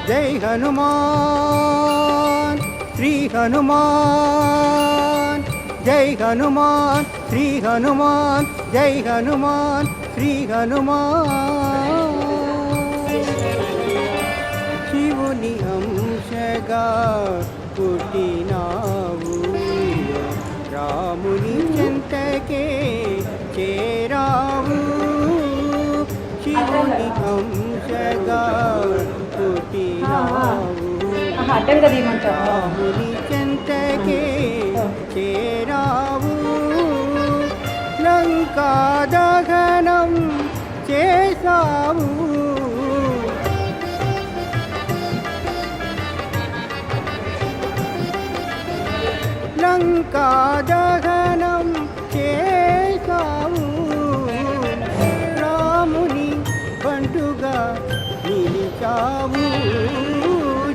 జై హనుమాన్ శ్రీ హనుమాన్ జై హనుమాన్ శ్రీ హనుమాన్ జై హనుమాన్ శ్రీ హనుమాన్ శివుని అంశగా పుట్టినావు రాముని చెంతకే చేరావు శివుని అంశగా పుట్టినావు రాముని చెంతకే చేరావు లంకా దహనం చేసావు లంకా దహనం చేసావు రాముని బంటుగా నిలిచావు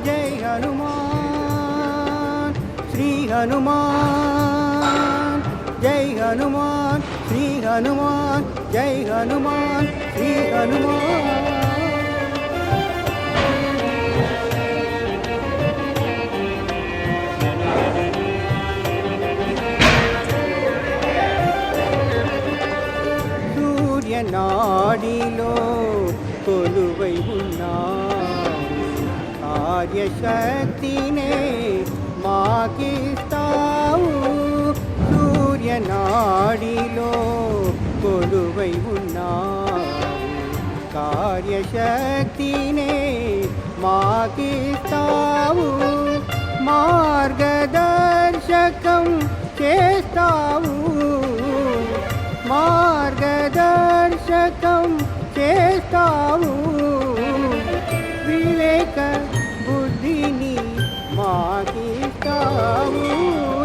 జై హనుమాన్ శ్రీ హనుమాన్ జై హనుమాన్ శ్రీ హనుమాన్ జై హనుమాన్ శ్రీ హనుమాన్ నాడిలో కొలువై ఉన్నావు కార్యశక్తినే మాకిస్తావు సూర్యనాడిలో కొలువై ఉన్నావు కార్యశక్తినే మాకిస్తావు మార్గదర్శకం చేస్తావు మార్గదర్శకం చేస్తావు వివేక బుద్ధిని మాకిస్తావు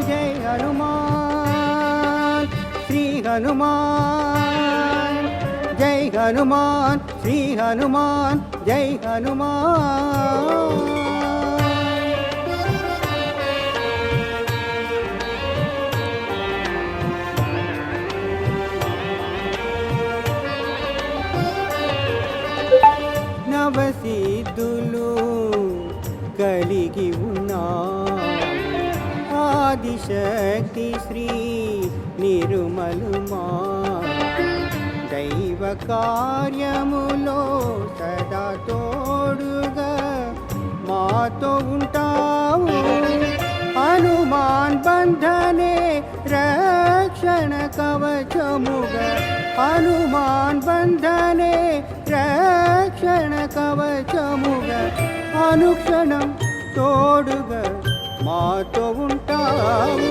జై హనుమాన్ శ్రీ హనుమాన్ జై హనుమాన్ శ్రీ హనుమాన్ జై హనుమాన్ నవసిద్ధులు కలిగి ఉన్నా ఆదిశక్తి శ్రీ నిర్మలుమా దైవ కార్యములో సదా తోడుగా మాతో ఉంటావు హనుమాన్ బంధనే రక్షణ కవచముగా హనుమాన్ బంధనే రక్షణ కవచముగా అనుక్షణం తోడుగా మాతో ఉంటావు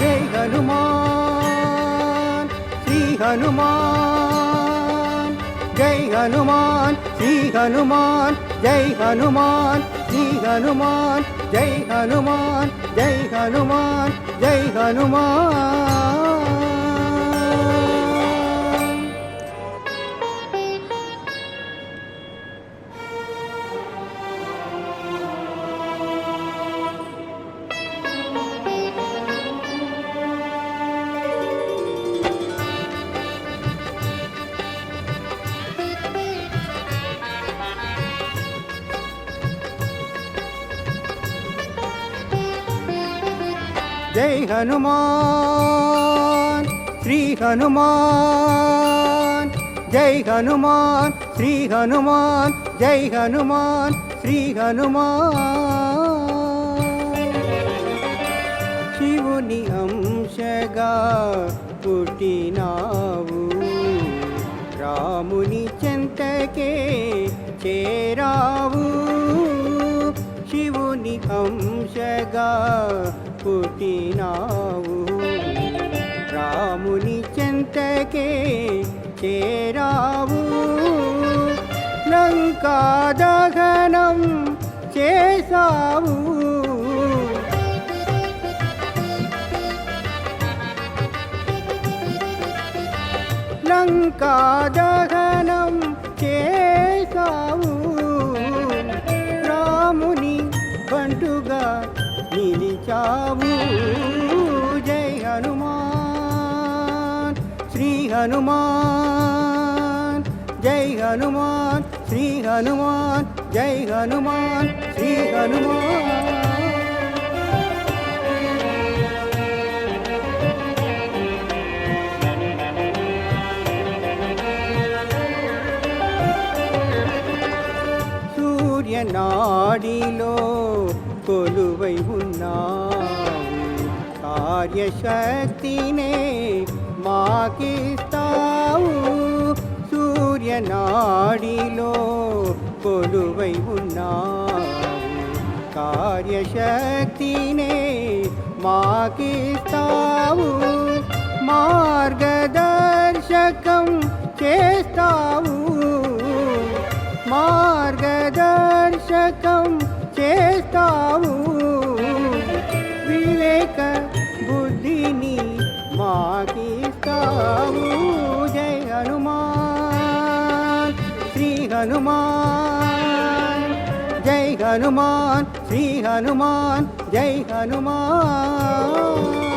జై హనుమాన్ శ్రీ హనుమాన్ జై హనుమాన్ శ్రీ హనుమాన్ జై హనుమాన్ శ్రీ హనుమాన్ జై హనుమాన్ జై హనుమాన్ జై హనుమాన్ జై హనుమాన్ శ్రీ హనుమాన్ జై హనుమాన్ శ్రీ హనుమాన్ జై హనుమాన్ శ్రీ హనుమాన్ శివుని అంశగా పుట్టినావు రాముని చెంతకే చేరావు శివుని అంశగా పుట్టినావు రాముని చెంతకే చేరావు లంకా దహనం చేసావు లంకా దహనం చేసావు రాముని బంటుగా నిలిచావు జై హనుమాన్ శ్రీ హనుమాన్ జై హనుమాన్ శ్రీ హనుమాన్ జై హనుమాన్ శ్రీ హనుమాన్. సూర్యనాడిలో కొలువై ఉన్నావు, కార్యశక్తినే మాకిస్తావు. సూర్యనాడిలో కొలువై ఉన్నావు, కార్యశక్తినే మాకిస్తావు. మార్గదర్శకం చేస్తావు, మార్గదర్శకం చేస్తావు. వివేక బుద్ధిని మాకిస్తావు. జై హనుమాన్ శ్రీ హనుమాన్, జై హనుమాన్ శ్రీ హనుమాన్, జై హనుమాన్.